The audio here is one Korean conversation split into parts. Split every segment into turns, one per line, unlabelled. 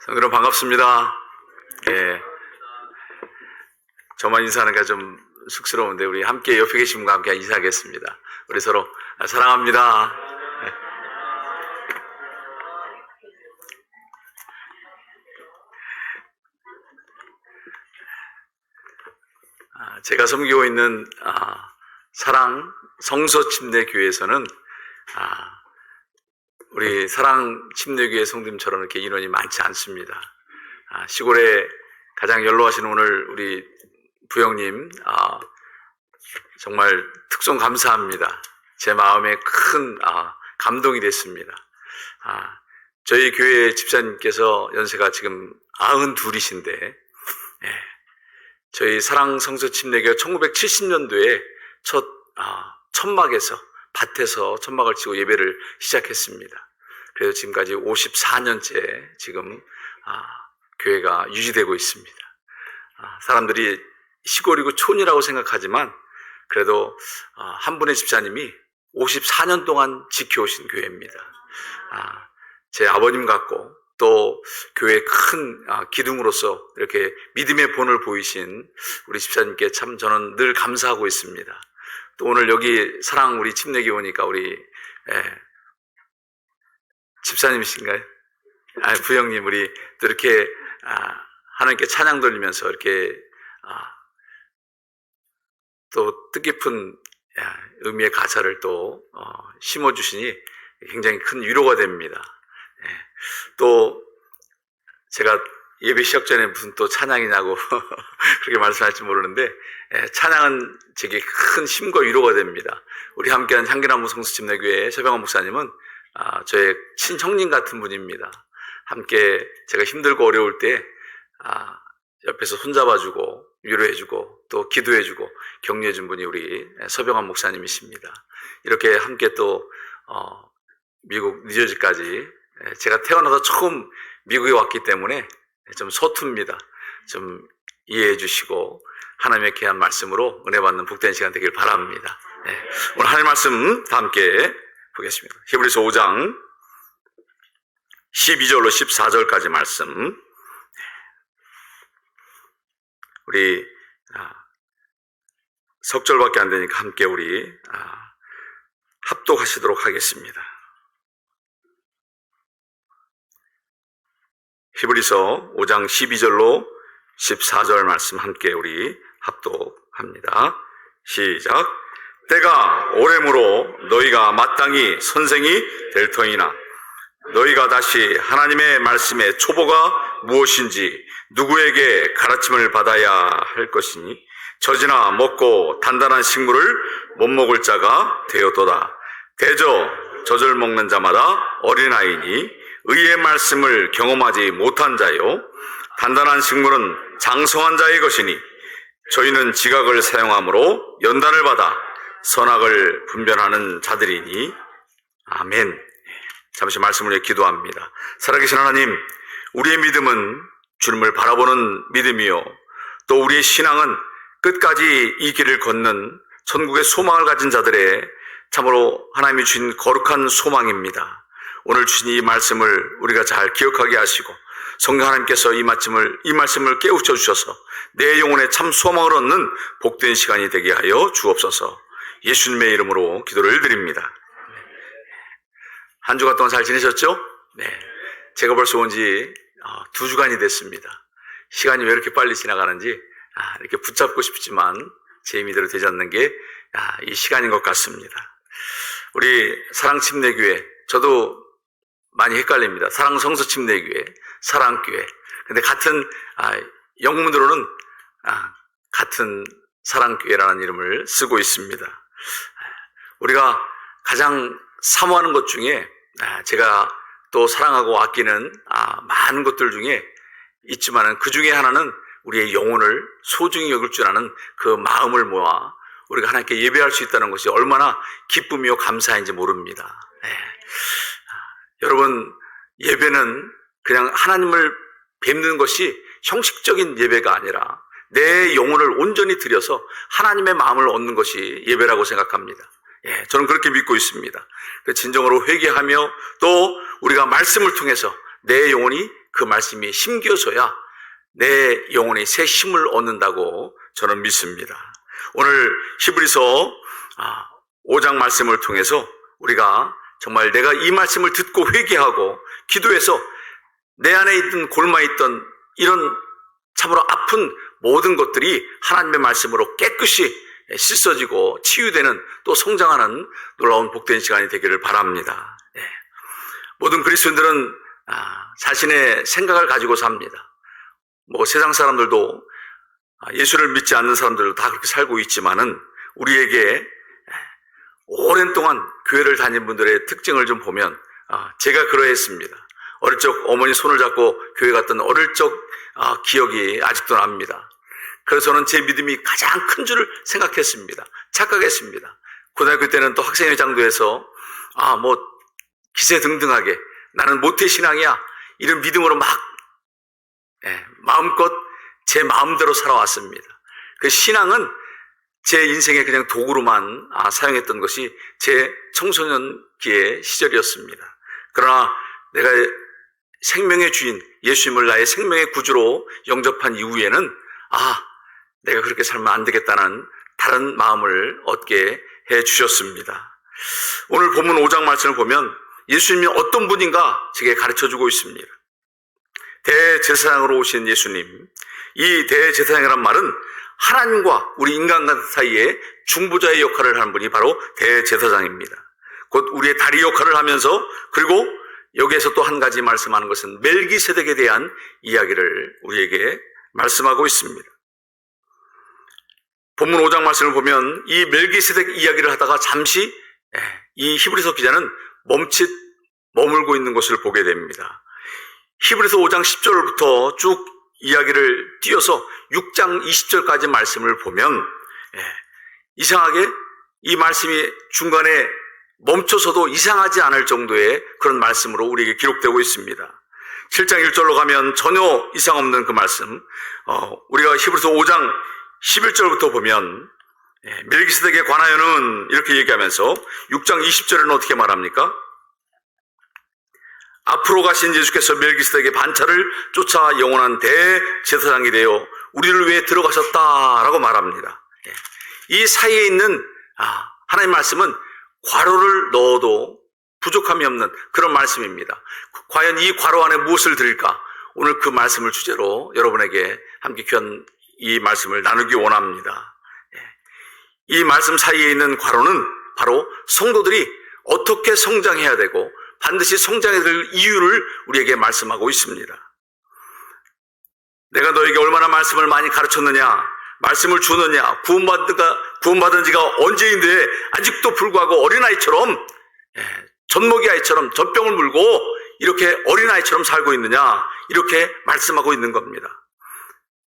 여러분 반갑습니다. 예, 저만 인사하는 게 좀 쑥스러운데 우리 함께 옆에 계신 분과 함께 인사하겠습니다. 우리 서로 사랑합니다. 제가 섬기고 있는 사랑 성서침례교회에서는 우리 사랑 침례교회 성도님처럼 이렇게 인원이 많지 않습니다. 시골에 가장 연로하신 오늘 우리 부형님 정말 특송 감사합니다. 제 마음에 큰 감동이 됐습니다. 저희 교회 집사님께서 연세가 지금 92이신데 저희 사랑 성서침례교회 1970년도에 첫 천막에서 밭에서 천막을 치고 예배를 시작했습니다. 그래서 지금까지 54년째 지금 교회가 유지되고 있습니다. 사람들이 시골이고 촌이라고 생각하지만 그래도 한 분의 집사님이 54년 동안 지켜오신 교회입니다. 제 아버님 같고 또 교회의 큰 기둥으로서 이렇게 믿음의 본을 보이신 우리 집사님께 참 저는 늘 감사하고 있습니다. 또 오늘 여기 사랑 우리 침례교회 오니까 우리 집사님이신가요? 부형님 우리 또 이렇게 하나님께 찬양 돌리면서 이렇게 또 뜻깊은 의미의 가사를 또 심어주시니 굉장히 큰 위로가 됩니다. 또 제가 예배 시작 전에 무슨 또 찬양이냐고 그렇게 말씀할지 모르는데 찬양은 제게 큰 힘과 위로가 됩니다. 우리 함께한 향기나무 성수침례교회 서병환 목사님은 저의 친형님 같은 분입니다. 함께 제가 힘들고 어려울 때 옆에서 손잡아주고 위로해주고 또 기도해주고 격려해준 분이 우리 서병환 목사님이십니다. 이렇게 함께 또 미국 뉴저지까지 제가 태어나서 처음 미국에 왔기 때문에 좀 서툽니다. 좀 이해해 주시고 하나님의 귀한 말씀으로 은혜 받는 복된 시간 되길 바랍니다. 오늘 하나님의 말씀 다 함께 보겠습니다. 히브리서 5장 12절로 14절까지 말씀. 우리 석절밖에 안 되니까 함께 우리 합독하시도록 하겠습니다. 히브리서 5장 12절로 14절 말씀 함께 우리 합독합니다. 시작. 때가 오래므로 너희가 마땅히 선생이 될 터이나 너희가 다시 하나님의 말씀의 초보가 무엇인지 누구에게 가르침을 받아야 할 것이니 젖이나 먹고 단단한 식물을 못 먹을 자가 되었도다. 대저 젖을 먹는 자마다 어린아이니 의의 말씀을 경험하지 못한 자요 단단한 식물은 장성한 자의 것이니 저희는 지각을 사용함으로 연단을 받아 선악을 분별하는 자들이니 아멘. 잠시 말씀을 위해 기도합니다. 살아계신 하나님, 우리의 믿음은 주님을 바라보는 믿음이요 또 우리의 신앙은 끝까지 이 길을 걷는 천국의 소망을 가진 자들의 참으로 하나님이 주신 거룩한 소망입니다. 오늘 주신 이 말씀을 우리가 잘 기억하게 하시고 성령 하나님께서 이 말씀을 깨우쳐 주셔서 내 영혼에 참 소망을 얻는 복된 시간이 되게 하여 주옵소서. 예수님의 이름으로 기도를 드립니다. 한 주간 동안 잘 지내셨죠? 네. 제가 벌써 온 지 2주간이 됐습니다. 시간이 왜 이렇게 빨리 지나가는지 이렇게 붙잡고 싶지만 제 임의대로 되지 않는 게 이 시간인 것 같습니다. 우리 사랑침례교회 저도 많이 헷갈립니다. 사랑성서침례교회, 사랑교회. 근데 같은 영문으로는 같은 사랑교회라는 이름을 쓰고 있습니다. 우리가 가장 사모하는 것 중에 제가 또 사랑하고 아끼는 많은 것들 중에 있지만은 그 중에 하나는 우리의 영혼을 소중히 여길 줄 아는 그 마음을 모아 우리가 하나님께 예배할 수 있다는 것이 얼마나 기쁨이요 감사인지 모릅니다. 여러분, 예배는 그냥 하나님을 뵙는 것이 형식적인 예배가 아니라 내 영혼을 온전히 들여서 하나님의 마음을 얻는 것이 예배라고 생각합니다. 저는 그렇게 믿고 있습니다. 진정으로 회개하며 또 우리가 말씀을 통해서 내 영혼이 그 말씀이 심겨져야 내 영혼이 새 힘을 얻는다고 저는 믿습니다. 오늘 히브리서 5장 말씀을 통해서 우리가 정말 내가 이 말씀을 듣고 회개하고 기도해서 내 안에 있던 골마있던 이런 참으로 아픈 모든 것들이 하나님의 말씀으로 깨끗이 씻어지고 치유되는 또 성장하는 놀라운 복된 시간이 되기를 바랍니다. 모든 그리스도인들은 자신의 생각을 가지고 삽니다. 세상 사람들도 예수를 믿지 않는 사람들도 다 그렇게 살고 있지만은 우리에게 오랜 동안 교회를 다닌 분들의 특징을 좀 보면 제가 그러했습니다. 어릴 적 어머니 손을 잡고 교회 갔던 어릴 적 기억이 아직도 납니다. 그래서 저는 제 믿음이 가장 큰 줄을 생각했습니다. 착각했습니다. 고등학교 때는 또 학생회장도에서 기세등등하게 나는 모태신앙이야 이런 믿음으로 막 마음껏 제 마음대로 살아왔습니다. 그 신앙은 제 인생의 그냥 도구로만 사용했던 것이 제 청소년기의 시절이었습니다. 그러나 내가 생명의 주인 예수님을 나의 생명의 구주로 영접한 이후에는 내가 그렇게 살면 안 되겠다는 다른 마음을 얻게 해 주셨습니다. 오늘 본문 5장 말씀을 보면 예수님이 어떤 분인가 제게 가르쳐주고 있습니다. 대제사장으로 오신 예수님, 이 대제사장이란 말은 하나님과 우리 인간과 사이에 중보자의 역할을 하는 분이 바로 대제사장입니다. 곧 우리의 다리 역할을 하면서 그리고 여기에서 또 한 가지 말씀하는 것은 멜기세덱에 대한 이야기를 우리에게 말씀하고 있습니다. 본문 5장 말씀을 보면 이 멜기세덱 이야기를 하다가 잠시 이 히브리서 기자는 머물고 있는 것을 보게 됩니다. 히브리서 5장 10절부터 쭉 이야기를 띄어서 6장 20절까지 말씀을 보면 이상하게 이 말씀이 중간에 멈춰서도 이상하지 않을 정도의 그런 말씀으로 우리에게 기록되고 있습니다. 7장 1절로 가면 전혀 이상 없는 그 말씀, 우리가 히브리서 5장 11절부터 보면 멜기세덱에 관하여는 이렇게 얘기하면서 6장 20절에는 어떻게 말합니까? 앞으로 가신 예수께서 멜기세덱의 반차를 쫓아 영원한 대제사장이 되어 우리를 위해 들어가셨다라고 말합니다. 이 사이에 있는 하나님의 말씀은 괄호를 넣어도 부족함이 없는 그런 말씀입니다. 과연 이 괄호 안에 무엇을 드릴까? 오늘 그 말씀을 주제로 여러분에게 함께 귀한 이 말씀을 나누기 원합니다. 이 말씀 사이에 있는 괄호는 바로 성도들이 어떻게 성장해야 되고 반드시 성장해야 될 이유를 우리에게 말씀하고 있습니다. 내가 너에게 얼마나 말씀을 많이 가르쳤느냐, 말씀을 주느냐, 구원받은 지가 언제인데 아직도 불구하고 어린아이처럼 젖먹이 아이처럼 젖병을 물고 이렇게 어린아이처럼 살고 있느냐, 이렇게 말씀하고 있는 겁니다.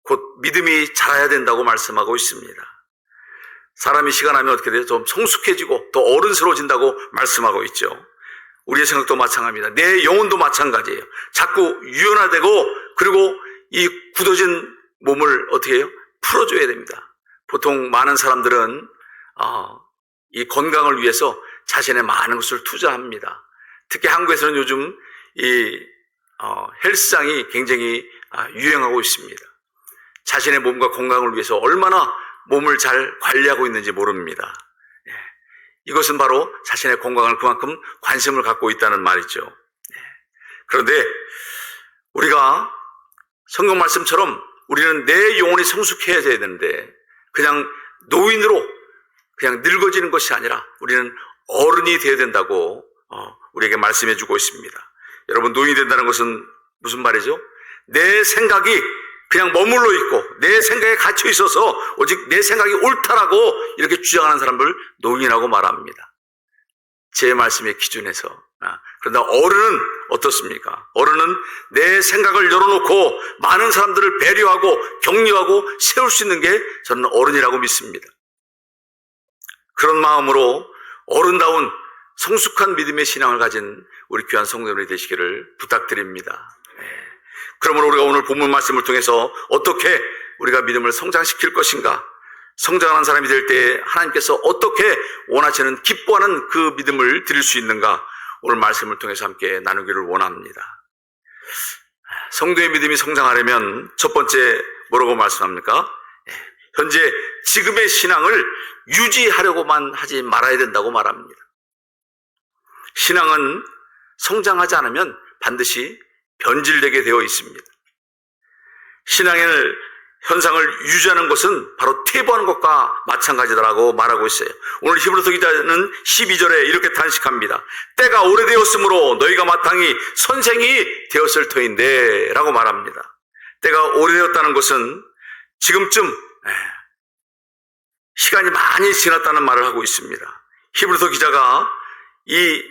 곧 믿음이 자라야 된다고 말씀하고 있습니다. 사람이 시간 나면 어떻게 돼요? 좀 성숙해지고 더 어른스러워진다고 말씀하고 있죠. 우리의 생각도 마찬가지입니다. 내 영혼도 마찬가지예요. 자꾸 유연화되고 그리고 이 굳어진 몸을 어떻게 해요? 풀어줘야 됩니다. 보통 많은 사람들은 이 건강을 위해서 자신의 많은 것을 투자합니다. 특히 한국에서는 요즘 이 헬스장이 굉장히 유행하고 있습니다. 자신의 몸과 건강을 위해서 얼마나 몸을 잘 관리하고 있는지 모릅니다. 이것은 바로 자신의 건강을 그만큼 관심을 갖고 있다는 말이죠. 그런데 우리가 성경 말씀처럼 우리는 내 영혼이 성숙해야 되는데 그냥 노인으로 그냥 늙어지는 것이 아니라 우리는 어른이 되어야 된다고 우리에게 말씀해 주고 있습니다. 여러분, 노인이 된다는 것은 무슨 말이죠? 내 생각이 그냥 머물러 있고 내 생각에 갇혀 있어서 오직 내 생각이 옳다라고 이렇게 주장하는 사람을 노인이라고 말합니다. 제 말씀의 기준에서. 그런데 어른은 어떻습니까? 어른은 내 생각을 열어놓고 많은 사람들을 배려하고 격려하고 세울 수 있는 게 저는 어른이라고 믿습니다. 그런 마음으로 어른다운 성숙한 믿음의 신앙을 가진 우리 귀한 성도들이 되시기를 부탁드립니다. 그러므로 우리가 오늘 본문 말씀을 통해서 어떻게 우리가 믿음을 성장시킬 것인가, 성장하는 사람이 될 때 하나님께서 어떻게 원하시는 기뻐하는 그 믿음을 드릴 수 있는가, 오늘 말씀을 통해서 함께 나누기를 원합니다. 성도의 믿음이 성장하려면 첫 번째 뭐라고 말씀합니까? 현재 지금의 신앙을 유지하려고만 하지 말아야 된다고 말합니다. 신앙은 성장하지 않으면 반드시 변질되게 되어 있습니다. 신앙의 현상을 유지하는 것은 바로 퇴보하는 것과 마찬가지다라고 말하고 있어요. 오늘 히브리서 기자는 12절에 이렇게 단식합니다. 때가 오래되었으므로 너희가 마땅히 선생이 되었을 터인데 라고 말합니다. 때가 오래되었다는 것은 지금쯤 시간이 많이 지났다는 말을 하고 있습니다. 히브리서 기자가 이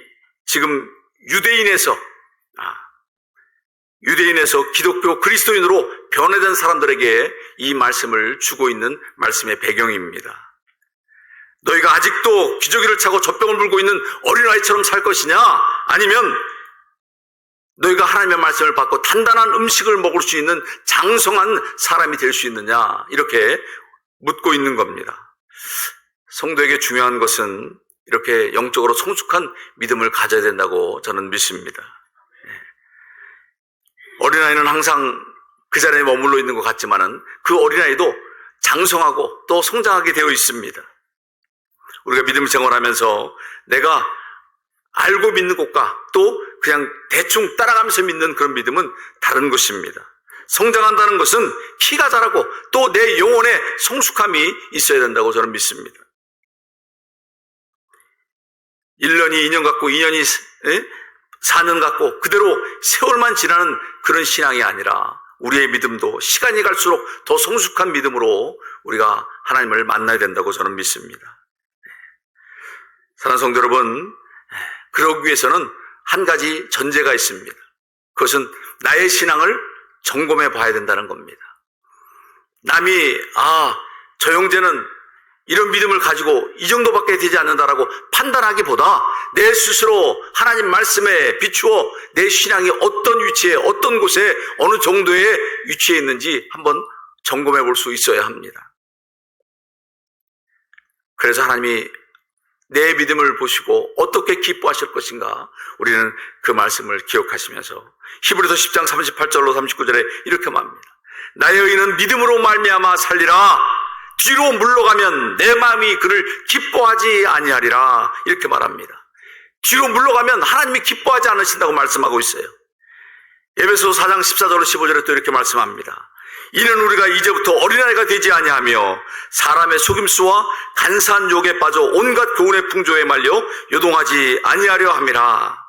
지금 유대인에서 기독교 그리스도인으로 변화된 사람들에게 이 말씀을 주고 있는 말씀의 배경입니다. 너희가 아직도 기저귀를 차고 젖병을 물고 있는 어린아이처럼 살 것이냐? 아니면 너희가 하나님의 말씀을 받고 단단한 음식을 먹을 수 있는 장성한 사람이 될 수 있느냐? 이렇게 묻고 있는 겁니다. 성도에게 중요한 것은 이렇게 영적으로 성숙한 믿음을 가져야 된다고 저는 믿습니다. 어린아이는 항상 그 자리에 머물러 있는 것 같지만은 그 어린아이도 장성하고 또 성장하게 되어 있습니다. 우리가 믿음 생활하면서 내가 알고 믿는 것과 또 그냥 대충 따라가면서 믿는 그런 믿음은 다른 것입니다. 성장한다는 것은 키가 자라고 또 내 영혼에 성숙함이 있어야 된다고 저는 믿습니다. 1년이 2년 같고 2년이 4년 같고 그대로 세월만 지나는 그런 신앙이 아니라 우리의 믿음도 시간이 갈수록 더 성숙한 믿음으로 우리가 하나님을 만나야 된다고 저는 믿습니다. 사랑하는 성도 여러분, 그러기 위해서는 한 가지 전제가 있습니다. 그것은 나의 신앙을 점검해 봐야 된다는 겁니다. 남이 저 형제는 이런 믿음을 가지고 이 정도밖에 되지 않는다라고 판단하기보다 내 스스로 하나님 말씀에 비추어 내 신앙이 어떤 위치에, 어떤 곳에, 어느 정도의 위치에 있는지 한번 점검해 볼 수 있어야 합니다. 그래서 하나님이 내 믿음을 보시고 어떻게 기뻐하실 것인가, 우리는 그 말씀을 기억하시면서 히브리서 10장 38절로 39절에 이렇게 말합니다. 나의 의인은 믿음으로 말미암아 살리라. 뒤로 물러가면 내 마음이 그를 기뻐하지 아니하리라. 이렇게 말합니다. 뒤로 물러가면 하나님이 기뻐하지 않으신다고 말씀하고 있어요. 에베소서 4장 14절로 15절에 또 이렇게 말씀합니다. 이는 우리가 이제부터 어린아이가 되지 아니하며 사람의 속임수와 간사한 유혹에 빠져 온갖 교훈의 풍조에 말려 요동하지 아니하려 함이라.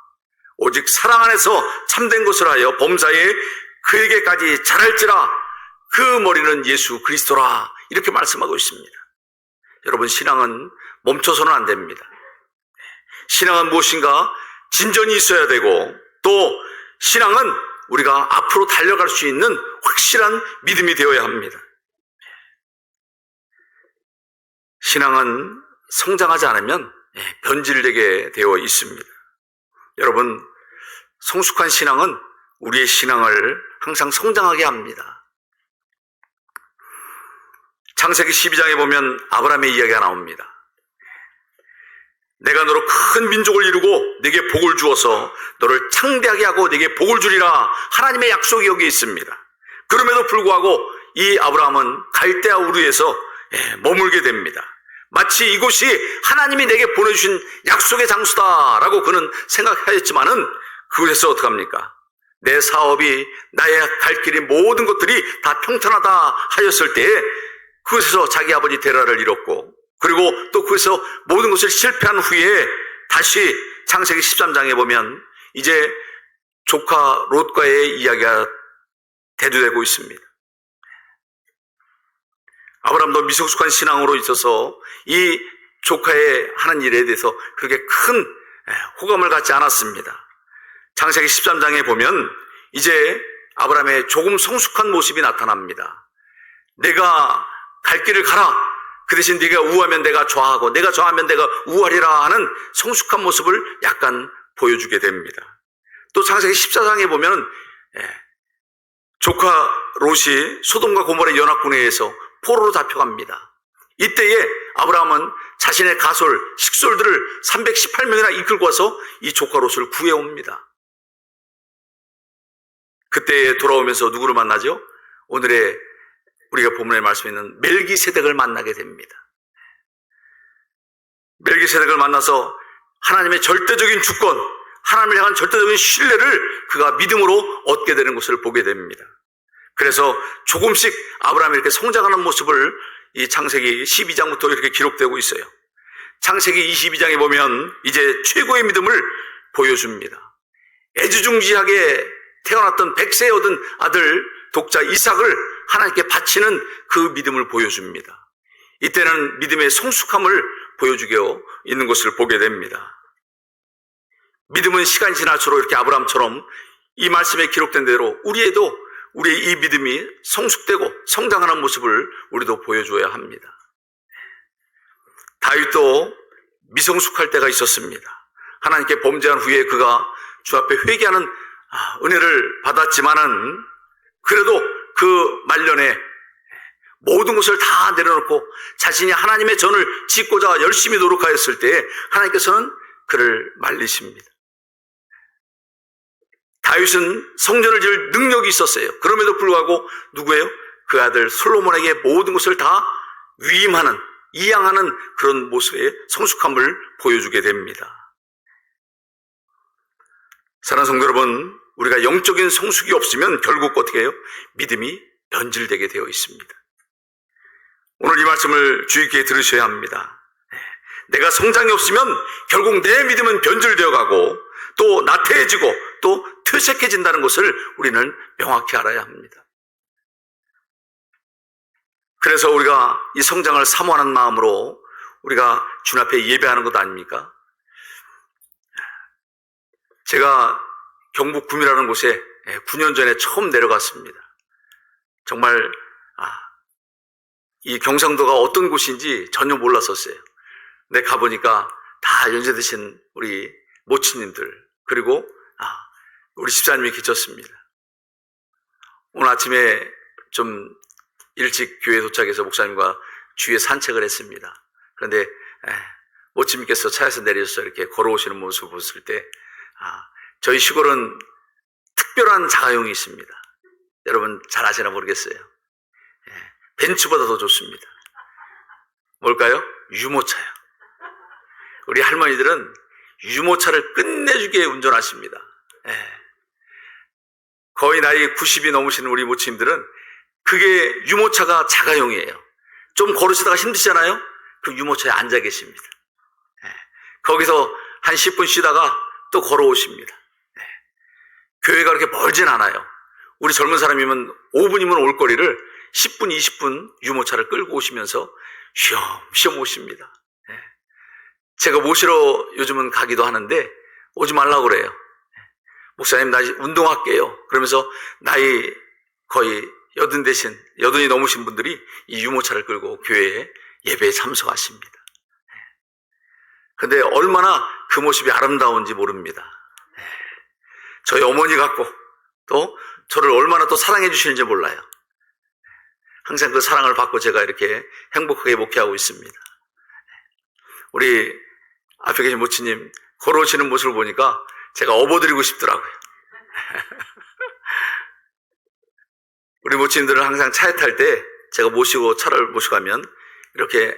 오직 사랑 안에서 참된 것을 하여 범사에 그에게까지 자랄지라. 그 머리는 예수 그리스도라. 이렇게 말씀하고 있습니다. 여러분, 신앙은 멈춰서는 안 됩니다. 신앙은 무엇인가? 진전이 있어야 되고, 또 신앙은 우리가 앞으로 달려갈 수 있는 확실한 믿음이 되어야 합니다. 신앙은 성장하지 않으면 변질되게 되어 있습니다. 여러분, 성숙한 신앙은 우리의 신앙을 항상 성장하게 합니다. 창세기 12장에 보면 아브라함의 이야기가 나옵니다. 내가 너로 큰 민족을 이루고 네게 복을 주어서 너를 창대하게 하고 네게 복을 주리라. 하나님의 약속이 여기 있습니다. 그럼에도 불구하고 이 아브라함은 갈대아 우르에서 머물게 됩니다. 마치 이곳이 하나님이 내게 보내주신 약속의 장소다라고 그는 생각하였지만은 그곳에서 어떡합니까? 내 사업이, 나의 갈 길이, 모든 것들이 다 평탄하다 하였을 때에 그곳에서 자기 아버지 데라를 잃었고, 그리고 또 그것에서 모든 것을 실패한 후에 다시 창세기 13장에 보면 이제 조카 롯과의 이야기가 대두되고 있습니다. 아브라함도 미성숙한 신앙으로 있어서 이 조카의 하는 일에 대해서 그렇게 큰 호감을 갖지 않았습니다. 창세기 13장에 보면 이제 아브라함의 조금 성숙한 모습이 나타납니다. 내가 갈 길을 가라. 그 대신 네가 우하면 내가 좌하고 내가 좌하면 내가 우하리라 하는 성숙한 모습을 약간 보여주게 됩니다. 또 창세기 14장에 보면 조카 롯이 소돔과 고모라의 연합군에 의해서 포로로 잡혀갑니다. 이때에 아브라함은 자신의 가솔, 식솔들을 318명이나 이끌고 와서 이 조카 롯을 구해옵니다. 그때에 돌아오면서 누구를 만나죠? 오늘의 우리가 본문에 말씀에 있는 멜기세덱을 만나게 됩니다. 멜기세덱을 만나서 하나님의 절대적인 주권, 하나님을 향한 절대적인 신뢰를 그가 믿음으로 얻게 되는 것을 보게 됩니다. 그래서 조금씩 아브라함이 이렇게 성장하는 모습을 이 창세기 12장부터 이렇게 기록되고 있어요. 창세기 22장에 보면 이제 최고의 믿음을 보여줍니다. 애지중지하게 태어났던 100세에 얻은 아들 독자 이삭을 하나님께 바치는 그 믿음을 보여줍니다. 이때는 믿음의 성숙함을 보여주게 있는 것을 보게 됩니다. 믿음은 시간이 지날수록 이렇게 아브라함처럼 이 말씀에 기록된 대로 우리의 이 믿음이 성숙되고 성장하는 모습을 우리도 보여줘야 합니다. 다윗도 미성숙할 때가 있었습니다. 하나님께 범죄한 후에 그가 주 앞에 회개하는 은혜를 받았지만은 그래도 그 말년에 모든 것을 다 내려놓고 자신이 하나님의 전을 짓고자 열심히 노력하였을 때 하나님께서는 그를 말리십니다. 다윗은 성전을 지을 능력이 있었어요. 그럼에도 불구하고 누구예요? 그 아들 솔로몬에게 모든 것을 다 위임하는, 이양하는 그런 모습의 성숙함을 보여주게 됩니다. 사랑하는 성도 여러분, 우리가 영적인 성숙이 없으면 결국 어떻게 해요? 믿음이 변질되게 되어 있습니다. 오늘 이 말씀을 주의 깊게 들으셔야 합니다. 내가 성장이 없으면 결국 내 믿음은 변질되어 가고 또 나태해지고 또 퇴색해진다는 것을 우리는 명확히 알아야 합니다. 그래서 우리가 이 성장을 사모하는 마음으로 우리가 주님 앞에 예배하는 것 아닙니까? 제가 경북 구미라는 곳에 9년 전에 처음 내려갔습니다. 정말 이 경상도가 어떤 곳인지 전혀 몰랐었어요. 근데 가보니까 다 연세 드신 우리 모친님들 그리고 우리 집사님이 계셨습니다. 오늘 아침에 좀 일찍 교회에 도착해서 목사님과 주위에 산책을 했습니다. 그런데 모친님께서 차에서 내려서 이렇게 걸어오시는 모습을 봤을 때 저희 시골은 특별한 자가용이 있습니다. 여러분 잘 아시나 모르겠어요. 벤츠보다 더 좋습니다. 뭘까요? 유모차요. 우리 할머니들은 유모차를 끝내주게 운전하십니다. 거의 나이 90이 넘으시는 우리 모친님들은 그게 유모차가 자가용이에요. 좀 걸으시다가 힘드시잖아요? 그 유모차에 앉아 계십니다. 거기서 한 10분 쉬다가 또 걸어오십니다. 교회가 그렇게 멀진 않아요. 우리 젊은 사람이면 5분이면 올 거리를 10분, 20분 유모차를 끌고 오시면서 쉬엄쉬엄 오십니다. 제가 모시러 요즘은 가기도 하는데 오지 말라고 그래요. 목사님 나 운동할게요. 그러면서 나이 거의 여든이 넘으신 분들이 이 유모차를 끌고 교회에 예배에 참석하십니다. 그런데 얼마나 그 모습이 아름다운지 모릅니다. 저희 어머니 같고 또 저를 얼마나 또 사랑해 주시는지 몰라요. 항상 그 사랑을 받고 제가 이렇게 행복하게 목회하고 있습니다. 우리 앞에 계신 모치님 걸어오시는 모습을 보니까 제가 업어드리고 싶더라고요. 우리 모치님들은 항상 차에 탈 때 제가 차를 모시고 가면 이렇게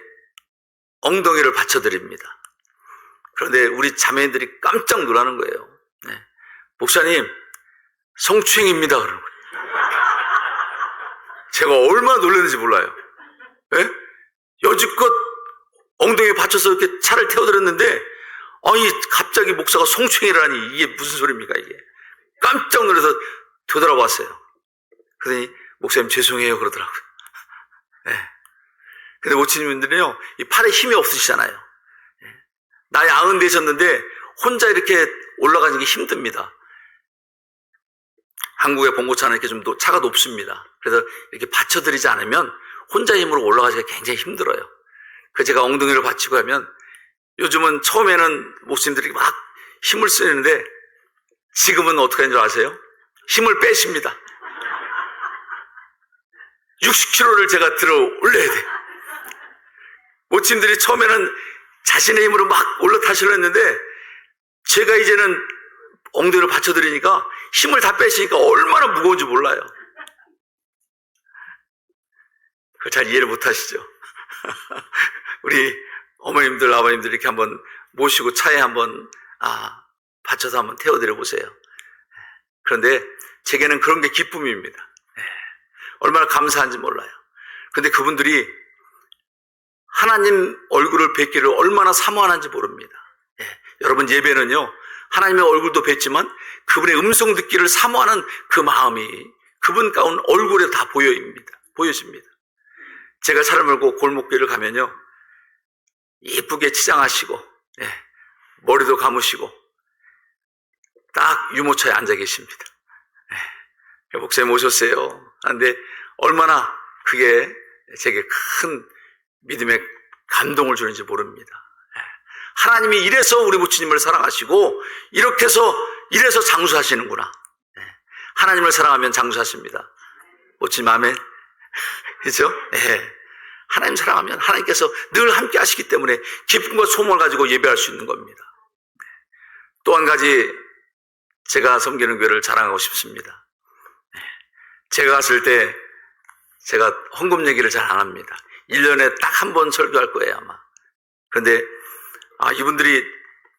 엉덩이를 받쳐드립니다. 그런데 우리 자매들이 깜짝 놀라는 거예요. 목사님 성추행입니다. 그러는 거예요. 제가 얼마나 놀랐는지 몰라요. 여지껏 엉덩이에 받쳐서 이렇게 차를 태워드렸는데 갑자기 목사가 성추행을 하니 이게 무슨 소리입니까 이게. 깜짝 놀라서 되돌아봤어요. 그러더니 목사님 죄송해요 그러더라고요. 근데 모치님들은요 이 팔에 힘이 없으시잖아요. 나이 90 되셨는데 혼자 이렇게 올라가는 게 힘듭니다. 한국의 봉고차는 이렇게 좀 차가 높습니다. 그래서 이렇게 받쳐드리지 않으면 혼자 힘으로 올라가기가 굉장히 힘들어요. 그래서 제가 엉덩이를 받치고 하면 요즘은 처음에는 목사님들이 막 힘을 쓰는데 지금은 어떻게 하는 줄 아세요? 힘을 빼십니다. 60kg를 제가 들어 올려야 돼. 모친들이 처음에는 자신의 힘으로 막 올라타시려 했는데 제가 이제는 엉덩이를 받쳐드리니까 힘을 다 빼시니까 얼마나 무거운지 몰라요. 그걸 잘 이해를 못 하시죠? 우리 어머님들, 아버님들 이렇게 한번 모시고 차에 한번 받쳐서 한번 태워드려 보세요. 그런데 제게는 그런 게 기쁨입니다. 얼마나 감사한지 몰라요. 그런데 그분들이 하나님 얼굴을 뵙기를 얼마나 사모하는지 모릅니다. 여러분, 예배는요, 하나님의 얼굴도 뵙지만 그분의 음성 듣기를 사모하는 그 마음이 그분 가운 얼굴에 다 보여집니다. 제가 차를 몰고 골목길을 가면요, 예쁘게 치장하시고 머리도 감으시고 딱 유모차에 앉아 계십니다. 목사님 오셨어요. 그런데 얼마나 그게 제게 큰 믿음의 감동을 주는지 모릅니다. 하나님이 이래서 우리 부처님을 사랑하시고 이래서 장수하시는구나. 하나님을 사랑하면 장수하십니다. 부처님 아멘. 그렇죠? 하나님 사랑하면 하나님께서 늘 함께 하시기 때문에 기쁨과 소망을 가지고 예배할 수 있는 겁니다. 또 한 가지 제가 섬기는 교회를 자랑하고 싶습니다. 제가 갔을 때 제가 헌금 얘기를 잘 안 합니다. 1년에 딱 한 번 설교할 거예요, 아마. 그런데 이분들이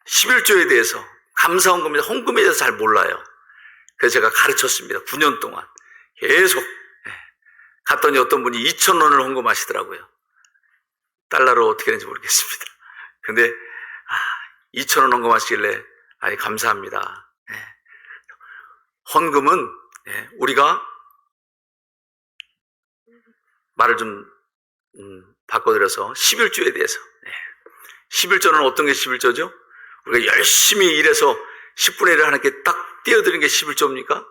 11조에 대해서, 감사헌금에, 헌금에 대해서 잘 몰라요. 그래서 제가 가르쳤습니다. 9년 동안 계속. 갔더니 어떤 분이 2,000원을 헌금하시더라고요. 달러로 어떻게 되는지 모르겠습니다. 근데 2,000원 헌금하시길래 감사합니다. 헌금은 우리가 말을 좀 바꿔드려서 11조에 대해서, 11조는 어떤 게 11조죠? 우리가 열심히 일해서 10분의 1을 하나님께 딱 띄워드리는 게 11조입니까?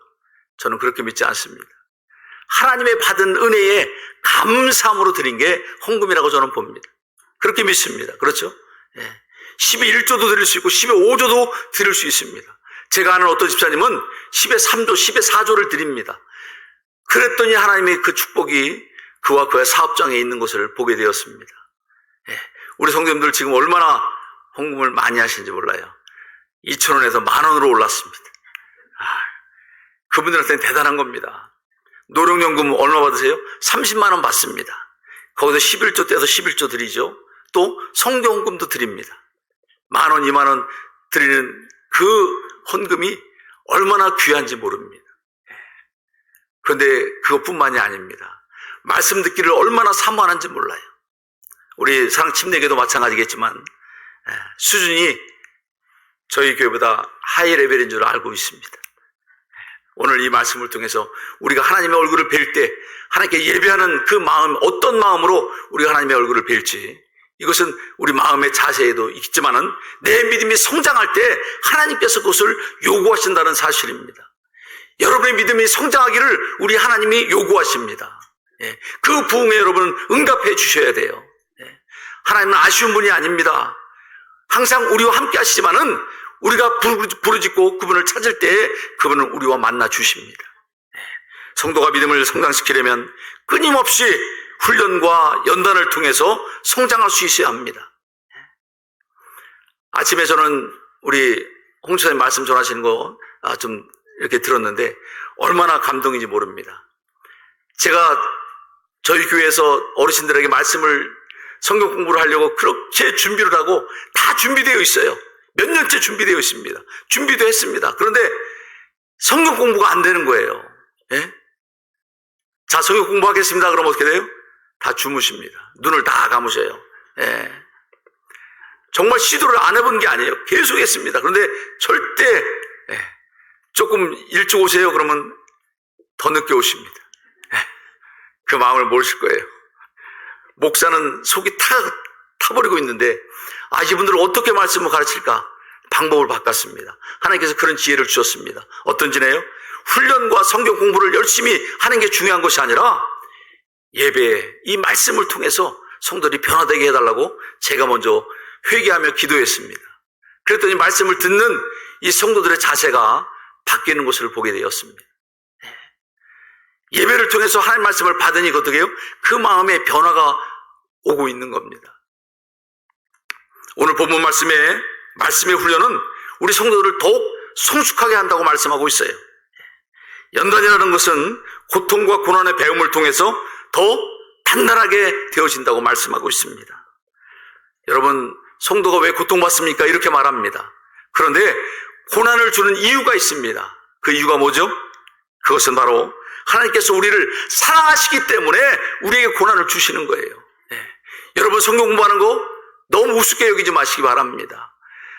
저는 그렇게 믿지 않습니다. 하나님의 받은 은혜에 감사함으로 드린 게 헌금이라고 저는 봅니다. 그렇게 믿습니다. 그렇죠? 11조도 드릴 수 있고 15조도 드릴 수 있습니다. 제가 아는 어떤 집사님은 10의 3조, 10의 4조를 드립니다. 그랬더니 하나님의 그 축복이 그와 그의 사업장에 있는 것을 보게 되었습니다. 우리 성도님들 지금 얼마나 헌금을 많이 하시는지 몰라요. 2,000원에서 10,000원으로 올랐습니다. 그분들한테는 대단한 겁니다. 노령연금 얼마 받으세요? 30만 원 받습니다. 거기서 11조 떼서 11조 드리죠. 또 성경헌금도 드립니다. 10,000원, 20,000원 드리는 그 헌금이 얼마나 귀한지 모릅니다. 그런데 그것뿐만이 아닙니다. 말씀 듣기를 얼마나 사모하는지 몰라요. 우리 사랑 침례교도 마찬가지겠지만 수준이 저희 교회보다 하이 레벨인 줄 알고 있습니다. 오늘 이 말씀을 통해서 우리가 하나님의 얼굴을 뵐 때 하나님께 예배하는 그 마음, 어떤 마음으로 우리가 하나님의 얼굴을 뵐지, 이것은 우리 마음의 자세에도 있지만은 내 믿음이 성장할 때 하나님께서 그것을 요구하신다는 사실입니다. 여러분의 믿음이 성장하기를 우리 하나님이 요구하십니다. 그 부흥에 여러분 응답해 주셔야 돼요. 하나님은 아쉬운 분이 아닙니다. 항상 우리와 함께 하시지만은 우리가 부르짖고 그분을 찾을 때 그분은 우리와 만나 주십니다. 성도가 믿음을 성장시키려면 끊임없이 훈련과 연단을 통해서 성장할 수 있어야 합니다. 아침에 저는 우리 홍수사님 말씀 전하시는 거 좀 이렇게 들었는데 얼마나 감동인지 모릅니다. 제가 저희 교회에서 어르신들에게 말씀을 성경 공부를 하려고 그렇게 준비를 하고 다 준비되어 있어요. 몇 년째 준비되어 있습니다. 준비도 했습니다. 그런데 성경 공부가 안 되는 거예요. 자, 성경 공부하겠습니다. 그러면 어떻게 돼요? 다 주무십니다. 눈을 다 감으셔요. 정말 시도를 안 해본 게 아니에요. 계속 했습니다. 그런데 절대 조금 일찍 오세요. 그러면 더 늦게 오십니다. 그 마음을 모르실 거예요. 목사는 속이 타버리고 있는데 이분들을 어떻게 말씀을 가르칠까? 방법을 바꿨습니다. 하나님께서 그런 지혜를 주셨습니다. 어떤지네요? 훈련과 성경 공부를 열심히 하는 게 중요한 것이 아니라 예배, 이 말씀을 통해서 성도들이 변화되게 해달라고 제가 먼저 회개하며 기도했습니다. 그랬더니 말씀을 듣는 이 성도들의 자세가 바뀌는 것을 보게 되었습니다. 예배를 통해서 하나님 말씀을 받으니 어떻게 해요? 그 마음에 변화가 오고 있는 겁니다. 오늘 본문 말씀의 훈련은 우리 성도들을 더욱 성숙하게 한다고 말씀하고 있어요. 연단이라는 것은 고통과 고난의 배움을 통해서 더 단단하게 되어진다고 말씀하고 있습니다. 여러분, 성도가 왜 고통받습니까? 이렇게 말합니다. 그런데 고난을 주는 이유가 있습니다. 그 이유가 뭐죠? 그것은 바로 하나님께서 우리를 사랑하시기 때문에 우리에게 고난을 주시는 거예요. 여러분, 성경 공부하는 거 너무 우습게 여기지 마시기 바랍니다.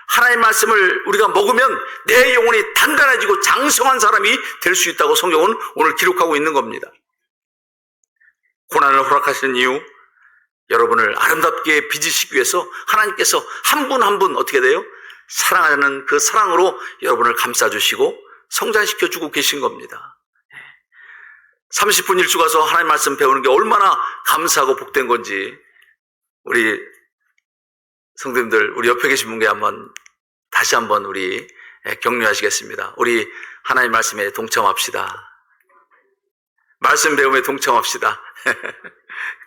하나님의 말씀을 우리가 먹으면 내 영혼이 단단해지고 장성한 사람이 될 수 있다고 성경은 오늘 기록하고 있는 겁니다. 고난을 허락하시는 이유, 여러분을 아름답게 빚으시기 위해서 하나님께서 한 분 한 분 어떻게 돼요? 사랑하는 그 사랑으로 여러분을 감싸주시고 성장시켜주고 계신 겁니다. 30분 일주 가서 하나님 말씀 배우는 게 얼마나 감사하고 복된 건지 우리 성도님들, 우리 옆에 계신 분께 다시 한번 우리 격려하시겠습니다. 우리 하나님 말씀에 동참합시다. 말씀 배움에 동참합시다.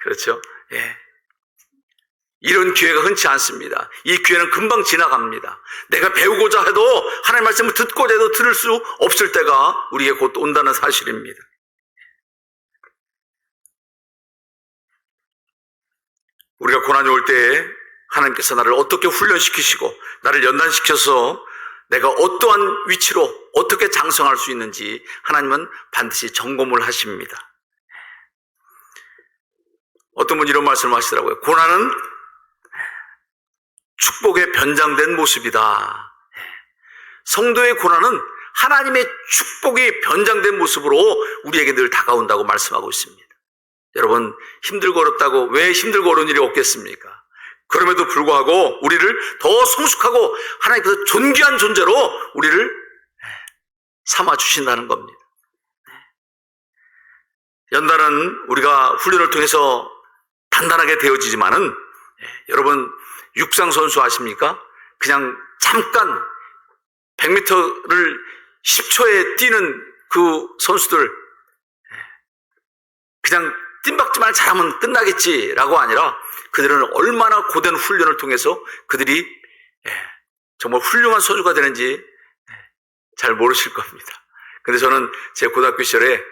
그렇죠? 예. 이런 기회가 흔치 않습니다. 이 기회는 금방 지나갑니다. 내가 배우고자 해도 하나님 말씀을 듣고자 해도 들을 수 없을 때가 우리에게 곧 온다는 사실입니다. 우리가 고난이 올 때 하나님께서 나를 어떻게 훈련시키시고 나를 연단시켜서 내가 어떠한 위치로 어떻게 장성할 수 있는지 하나님은 반드시 점검을 하십니다. 어떤 분이 이런 말씀을 하시더라고요. 고난은 축복의 변장된 모습이다. 성도의 고난은 하나님의 축복이 변장된 모습으로 우리에게 늘 다가온다고 말씀하고 있습니다. 여러분, 힘들고 어렵다고 왜 힘들고 어려운 일이 없겠습니까? 그럼에도 불구하고 우리를 더 성숙하고 하나님께서 존귀한 존재로 우리를 삼아주신다는 겁니다. 연단은 우리가 훈련을 통해서 단단하게 되어지지만은 여러분, 육상선수 아십니까? 그냥 잠깐 100m를 10초에 뛰는 그 선수들 그냥 뜀박질만 잘하면 끝나겠지라고 아니라 그들은 얼마나 고된 훈련을 통해서 그들이 정말 훌륭한 선수가 되는지 잘 모르실 겁니다. 근데 저는 제 고등학교 시절에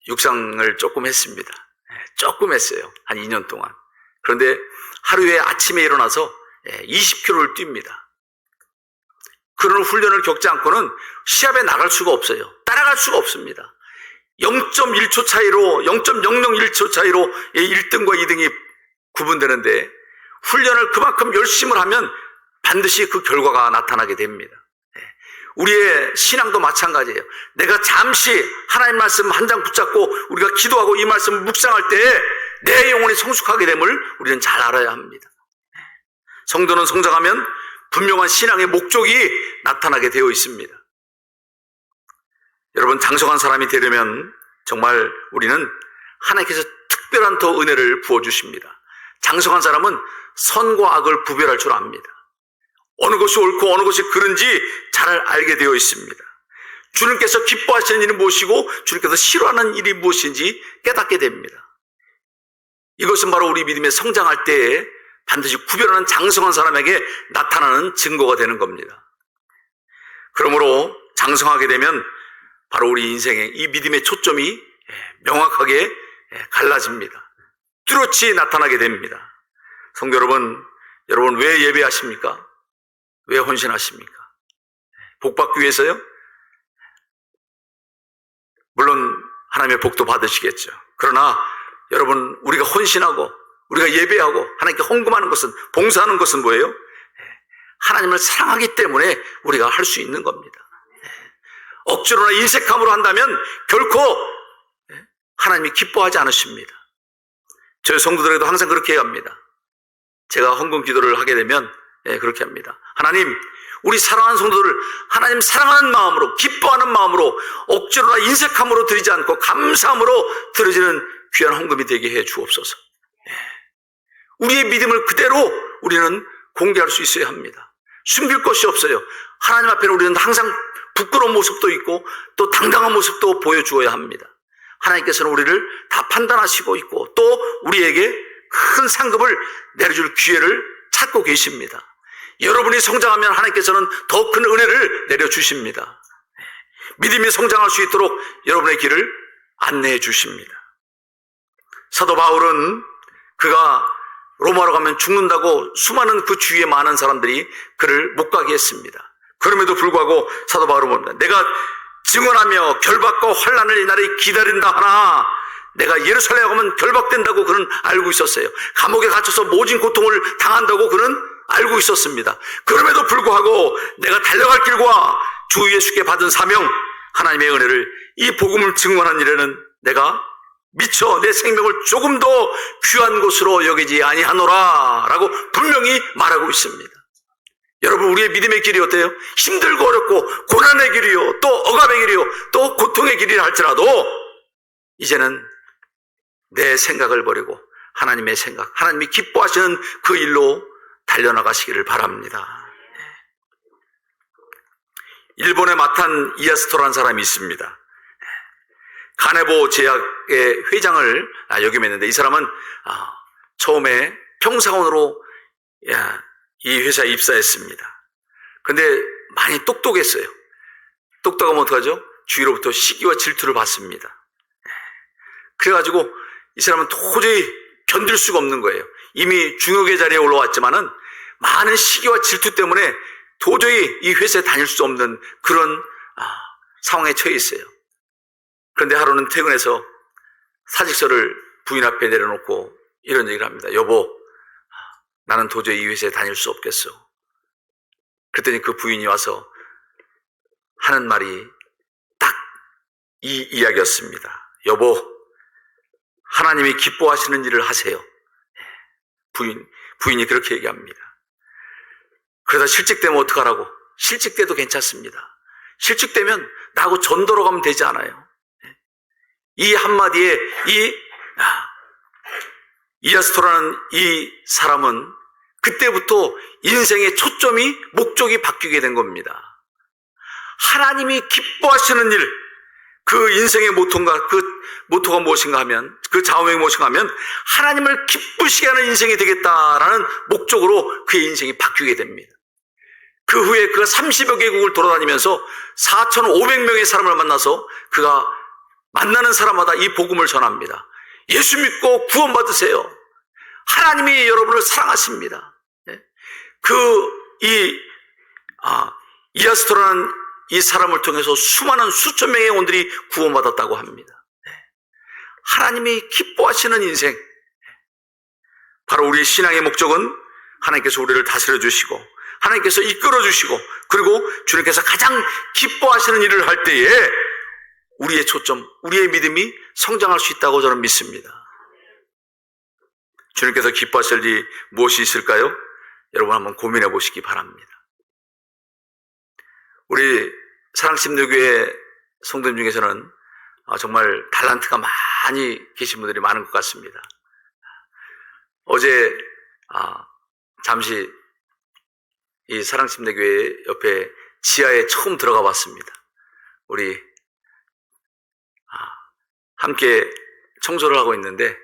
육상을 조금 했습니다. 조금 했어요. 한 2년 동안. 그런데 하루에 아침에 일어나서 20km를 뜁니다. 그런 훈련을 겪지 않고는 시합에 나갈 수가 없어요. 따라갈 수가 없습니다. 0.1초 차이로 0.001초 차이로 1등과 2등이 구분되는데 훈련을 그만큼 열심히 하면 반드시 그 결과가 나타나게 됩니다. 우리의 신앙도 마찬가지예요. 내가 잠시 하나님 말씀 한 장 붙잡고 우리가 기도하고 이 말씀을 묵상할 때 내 영혼이 성숙하게 됨을 우리는 잘 알아야 합니다. 성도는 성장하면 분명한 신앙의 목적이 나타나게 되어 있습니다. 여러분, 장성한 사람이 되려면 정말 우리는 하나님께서 특별한 더 은혜를 부어주십니다. 장성한 사람은 선과 악을 구별할 줄 압니다. 어느 것이 옳고 어느 것이 그른지 잘 알게 되어 있습니다. 주님께서 기뻐하시는 일이 무엇이고 주님께서 싫어하는 일이 무엇인지 깨닫게 됩니다. 이것은 바로 우리 믿음의 성장할 때에 반드시 구별하는 장성한 사람에게 나타나는 증거가 되는 겁니다. 그러므로 장성하게 되면 바로 우리 인생의 이 믿음의 초점이 명확하게 갈라집니다. 뚜렷이 나타나게 됩니다. 성도 여러분, 여러분 왜 예배하십니까? 왜 헌신하십니까? 복 받기 위해서요? 물론 하나님의 복도 받으시겠죠. 그러나 여러분, 우리가 헌신하고 우리가 예배하고 하나님께 헌금하는 것은, 봉사하는 것은 뭐예요? 하나님을 사랑하기 때문에 우리가 할 수 있는 겁니다. 억지로나 인색함으로 한다면 결코 하나님이 기뻐하지 않으십니다. 저희 성도들에게도 항상 그렇게 합니다. 제가 헌금 기도를 하게 되면 그렇게 합니다. 하나님, 우리 사랑하는 성도들을 하나님 사랑하는 마음으로, 기뻐하는 마음으로, 억지로나 인색함으로 드리지 않고 감사함으로 드려지는 귀한 헌금이 되게 해 주옵소서. 우리의 믿음을 그대로 우리는 공개할 수 있어야 합니다. 숨길 것이 없어요. 하나님 앞에는 우리는 항상 부끄러운 모습도 있고 또 당당한 모습도 보여주어야 합니다. 하나님께서는 우리를 다 판단하시고 있고 또 우리에게 큰 상급을 내려줄 기회를 찾고 계십니다. 여러분이 성장하면 하나님께서는 더 큰 은혜를 내려주십니다. 믿음이 성장할 수 있도록 여러분의 길을 안내해 주십니다. 사도 바울은 그가 로마로 가면 죽는다고 수많은 그 주위에 많은 사람들이 그를 못 가게 했습니다. 그럼에도 불구하고 사도 바울은 뭡니다. 내가 증언하며 결박과 환난을 나를 기다린다 하나 내가 예루살렘에 가면 결박된다고 그는 알고 있었어요. 감옥에 갇혀서 모진 고통을 당한다고 그는 알고 있었습니다. 그럼에도 불구하고 내가 달려갈 길과 주 예수께 받은 사명, 하나님의 은혜를 이 복음을 증언한 일에는 내가 미처 내 생명을 조금 더 귀한 것으로 여기지 아니하노라 라고 분명히 말하고 있습니다. 여러분, 우리의 믿음의 길이 어때요? 힘들고 어렵고 고난의 길이요, 또 억압의 길이요, 또 고통의 길이라 할지라도 이제는 내 생각을 버리고 하나님의 생각, 하나님이 기뻐하시는 그 일로 달려나가시기를 바랍니다. 일본의 마탄 이야스토라는 사람이 있습니다. 가네보 제약의 회장을 역임했는데 이 사람은 처음에 평사원으로 이 회사에 입사했습니다. 근데 많이 똑똑했어요. 똑똑하면 어떡하죠? 주위로부터 시기와 질투를 받습니다. 그래가지고 이 사람은 도저히 견딜 수가 없는 거예요. 이미 중역의 자리에 올라왔지만은 많은 시기와 질투 때문에 도저히 이 회사에 다닐 수 없는 그런 상황에 처해 있어요. 그런데 하루는 퇴근해서 사직서를 부인 앞에 내려놓고 이런 얘기를 합니다. 여보, 나는 도저히 이 회사에 다닐 수 없겠어. 그랬더니 그 부인이 와서 하는 말이 딱 이 이야기였습니다. 여보, 하나님이 기뻐하시는 일을 하세요. 부인이 그렇게 얘기합니다. 그러다 실직되면 어떡하라고? 실직돼도 괜찮습니다. 실직되면 나하고 전도로 가면 되지 않아요? 이 한마디에 이야스토라는 이 사람은 그때부터 인생의 초점이, 목적이 바뀌게 된 겁니다. 하나님이 기뻐하시는 일, 그 인생의 모토가 무엇인가 하면, 그 좌우명이 무엇인가 하면 하나님을 기쁘시게 하는 인생이 되겠다라는 목적으로 그의 인생이 바뀌게 됩니다. 그 후에 그가 30여 개국을 돌아다니면서 4,500명의 사람을 만나서 그가 만나는 사람마다 이 복음을 전합니다. 예수 믿고 구원받으세요. 하나님이 여러분을 사랑하십니다. 이야스토라는 이 사람을 통해서 수많은 수천 명의 영혼들이 구원받았다고 합니다. 하나님이 기뻐하시는 인생, 바로 우리의 신앙의 목적은 하나님께서 우리를 다스려 주시고 하나님께서 이끌어 주시고 그리고 주님께서 가장 기뻐하시는 일을 할 때에 우리의 초점, 우리의 믿음이 성장할 수 있다고 저는 믿습니다. 주님께서 기뻐하실 일이 무엇이 있을까요? 여러분 한번 고민해 보시기 바랍니다. 우리 사랑심리교회 성도님 중에서는 정말 달란트가 많이 계신 분들이 많은 것 같습니다. 어제 잠시 이 사랑심리교회 옆에 지하에 처음 들어가 봤습니다. 우리 함께 청소를 하고 있는데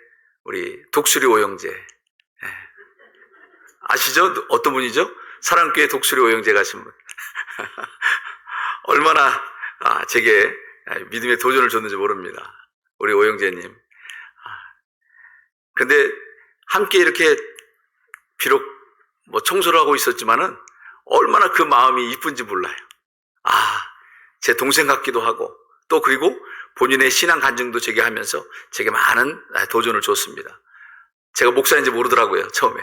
우리 독수리 오영재 아시죠? 어떤 분이죠? 사랑교회 독수리 오영재 가신 분. 얼마나 제게 믿음의 도전을 줬는지 모릅니다. 우리 오영재님. 근데 함께 이렇게 비록 청소를 하고 있었지만은 얼마나 그 마음이 이쁜지 몰라요. 제 동생 같기도 하고 또 그리고 본인의 신앙 간증도 제게 하면서 제게 많은 도전을 줬습니다. 제가 목사인지 모르더라고요, 처음에.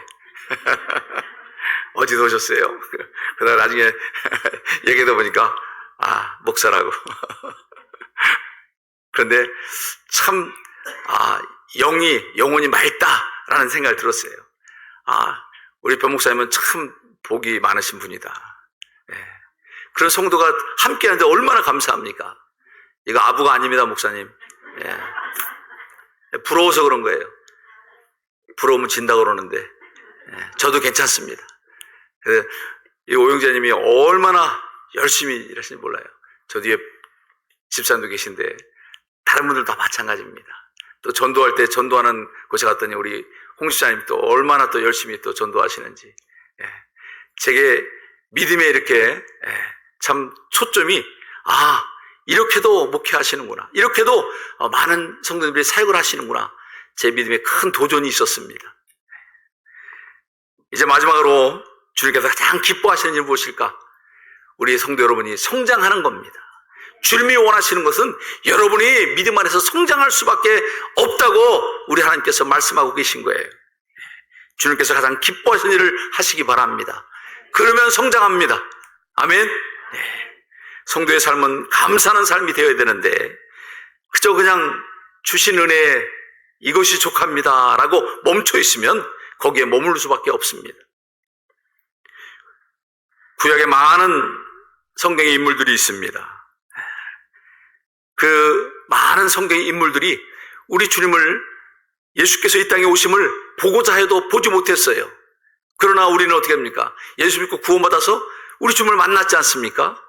어디서 오셨어요? 그러다 나중에 얘기하다 보니까 목사라고. 그런데 참 영혼이 맑다라는 생각이 들었어요. 우리 변 목사님은 참 복이 많으신 분이다. 그런 성도가 함께 하는데 얼마나 감사합니까? 이거 아부가 아닙니다, 목사님. 부러워서 그런 거예요. 부러우면 진다고 그러는데 저도 괜찮습니다. 그래서 이 오영재님이 얼마나 열심히 일하시는지 몰라요. 저 뒤에 집사님도 계신데 다른 분들도 다 마찬가지입니다. 또 전도할 때 전도하는 곳에 갔더니 우리 홍 집사님 또 얼마나 또 열심히 또 전도하시는지 제게 믿음에 이렇게 참 초점이 이렇게도 목회하시는구나, 이렇게도 많은 성도들이 사역을 하시는구나, 제 믿음에 큰 도전이 있었습니다. 이제 마지막으로 주님께서 가장 기뻐하시는 일이 무엇일까? 우리 성도 여러분이 성장하는 겁니다. 주님이 원하시는 것은 여러분이 믿음 안에서 성장할 수밖에 없다고 우리 하나님께서 말씀하고 계신 거예요. 주님께서 가장 기뻐하시는 일을 하시기 바랍니다. 그러면 성장합니다. 아멘. 성도의 삶은 감사하는 삶이 되어야 되는데 그저 그냥 주신 은혜에 이것이 족합니다 라고 멈춰 있으면 거기에 머무를 수밖에 없습니다. 구약에 많은 성경의 인물들이 있습니다. 그 많은 성경의 인물들이 우리 주님을, 예수께서 이 땅에 오심을 보고자 해도 보지 못했어요. 그러나 우리는 어떻게 합니까? 예수 믿고 구원받아서 우리 주님을 만났지 않습니까?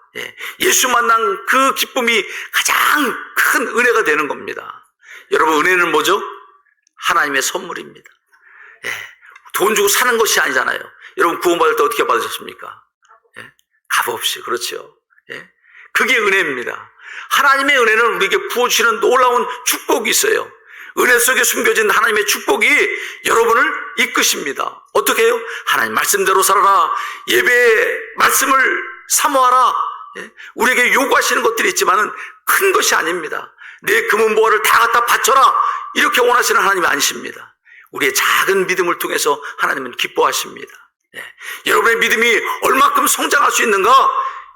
예수 만난 그 기쁨이 가장 큰 은혜가 되는 겁니다. 여러분, 은혜는 뭐죠? 하나님의 선물입니다. 돈 주고 사는 것이 아니잖아요. 여러분, 구원받을 때 어떻게 받으셨습니까? 값없이. 그렇죠. 그게 은혜입니다. 하나님의 은혜는 우리에게 부어주시는 놀라운 축복이 있어요. 은혜 속에 숨겨진 하나님의 축복이 여러분을 이끄십니다. 어떻게 해요? 하나님 말씀대로 살아라, 예배의 말씀을 사모하라, 우리에게 요구하시는 것들이 있지만은 큰 것이 아닙니다. 내 금은보화를 다 갖다 바쳐라, 이렇게 원하시는 하나님이 아니십니다. 우리의 작은 믿음을 통해서 하나님은 기뻐하십니다. 여러분의 믿음이 얼마큼 성장할 수 있는가,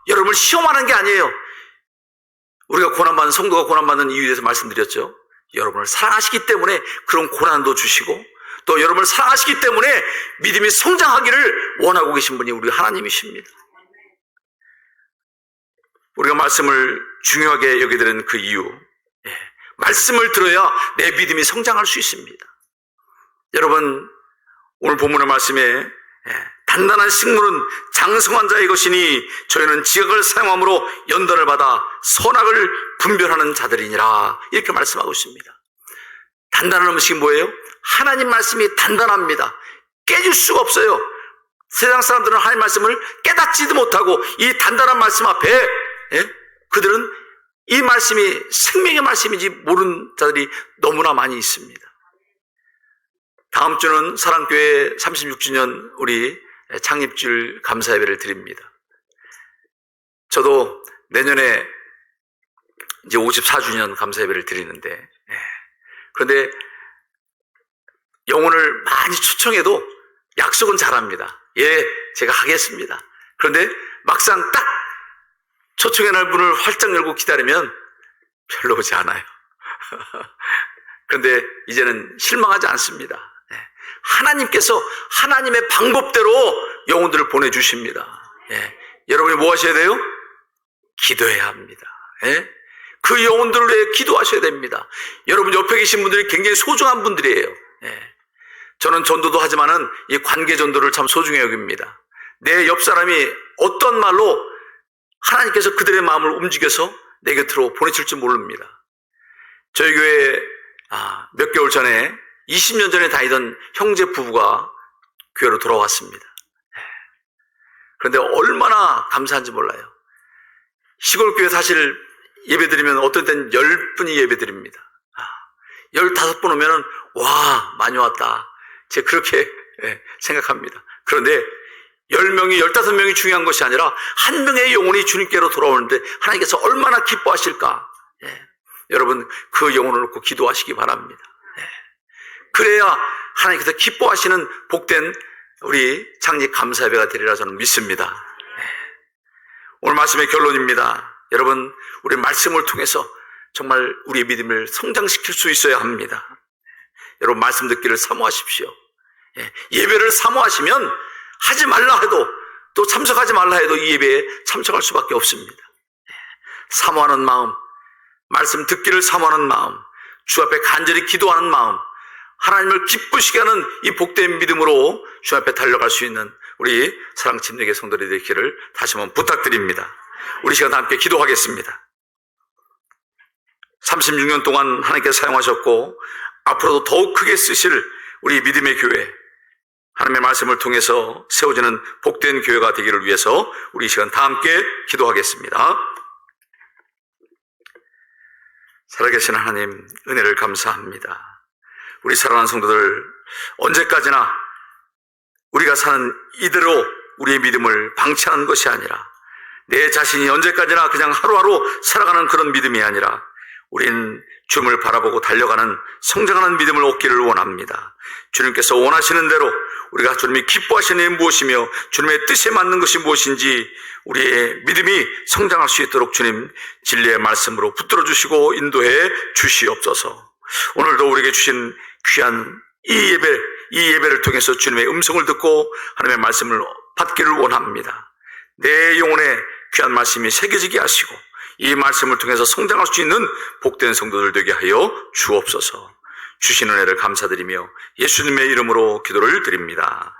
여러분을 시험하는 게 아니에요. 우리가 고난받는, 성도가 고난받는 이유에 대해서 말씀드렸죠. 여러분을 사랑하시기 때문에 그런 고난도 주시고, 또 여러분을 사랑하시기 때문에 믿음이 성장하기를 원하고 계신 분이 우리 하나님이십니다. 우리가 말씀을 중요하게 여기게 되는 그 이유, 말씀을 들어야 내 믿음이 성장할 수 있습니다. 여러분, 오늘 본문의 말씀에 단단한 식물은 장성한 자의 것이니 저희는 지각을 사용함으로 연단을 받아 선악을 분별하는 자들이니라, 이렇게 말씀하고 있습니다. 단단한 음식이 뭐예요? 하나님 말씀이 단단합니다. 깨질 수가 없어요. 세상 사람들은 하나님 말씀을 깨닫지도 못하고 이 단단한 말씀 앞에 그들은 이 말씀이 생명의 말씀인지 모르는 자들이 너무나 많이 있습니다. 다음 주는 사랑교회 36주년 우리 창립주일 감사 예배를 드립니다. 저도 내년에 이제 54주년 감사 예배를 드리는데, 그런데 영혼을 많이 초청해도 약속은 잘합니다. 제가 하겠습니다. 그런데 막상 딱 초청해 날 분을 활짝 열고 기다리면 별로 오지 않아요. 그런데 이제는 실망하지 않습니다. 하나님께서 하나님의 방법대로 영혼들을 보내주십니다. 여러분이 뭐 하셔야 돼요? 기도해야 합니다. 그 영혼들을 위해 기도하셔야 됩니다. 여러분 옆에 계신 분들이 굉장히 소중한 분들이에요. 저는 전도도 하지만은 이 관계 전도를 참 소중히 여깁니다. 내 옆 사람이 어떤 말로 하나님께서 그들의 마음을 움직여서 내 곁으로 보내실지 모릅니다. 저희 교회에 몇 개월 전에 20년 전에 다니던 형제 부부가 교회로 돌아왔습니다. 그런데 얼마나 감사한지 몰라요. 시골 교회 사실 예배 드리면 어떤 때는 10분이 예배 드립니다. 15분 오면은 와, 많이 왔다, 제가 그렇게 생각합니다. 그런데 10명이 15명이 중요한 것이 아니라 한 명의 영혼이 주님께로 돌아오는데 하나님께서 얼마나 기뻐하실까. 여러분, 그 영혼을 놓고 기도하시기 바랍니다. 그래야 하나님께서 기뻐하시는 복된 우리 창립 감사예배가 되리라 저는 믿습니다. 오늘 말씀의 결론입니다. 여러분, 우리 말씀을 통해서 정말 우리의 믿음을 성장시킬 수 있어야 합니다. 여러분, 말씀 듣기를 사모하십시오. 예배를 사모하시면 하지 말라 해도, 또 참석하지 말라 해도 이 예배에 참석할 수밖에 없습니다. 사모하는 마음, 말씀 듣기를 사모하는 마음, 주 앞에 간절히 기도하는 마음, 하나님을 기쁘시게 하는 이 복된 믿음으로 주 앞에 달려갈 수 있는 우리 사랑 침례교회 성도들이 되기를 다시 한번 부탁드립니다. 우리 시간 함께 기도하겠습니다. 36년 동안 하나님께서 사용하셨고 앞으로도 더욱 크게 쓰실 우리 믿음의 교회, 하나님의 말씀을 통해서 세워지는 복된 교회가 되기를 위해서 우리 이 시간 다 함께 기도하겠습니다. 살아계신 하나님, 은혜를 감사합니다. 우리 사랑하는 성도들, 언제까지나 우리가 사는 이대로 우리의 믿음을 방치하는 것이 아니라, 내 자신이 언제까지나 그냥 하루하루 살아가는 그런 믿음이 아니라, 우린 주님을 바라보고 달려가는 성장하는 믿음을 얻기를 원합니다. 주님께서 원하시는 대로 우리가 주님이 기뻐하시는 일이 무엇이며 주님의 뜻에 맞는 것이 무엇인지 우리의 믿음이 성장할 수 있도록 주님 진리의 말씀으로 붙들어 주시고 인도해 주시옵소서. 오늘도 우리에게 주신 귀한 이 예배를 통해서 주님의 음성을 듣고 하나님의 말씀을 받기를 원합니다. 내 영혼에 귀한 말씀이 새겨지게 하시고 이 말씀을 통해서 성장할 수 있는 복된 성도들 되게 하여 주옵소서. 주신 은혜를 감사드리며 예수님의 이름으로 기도를 드립니다.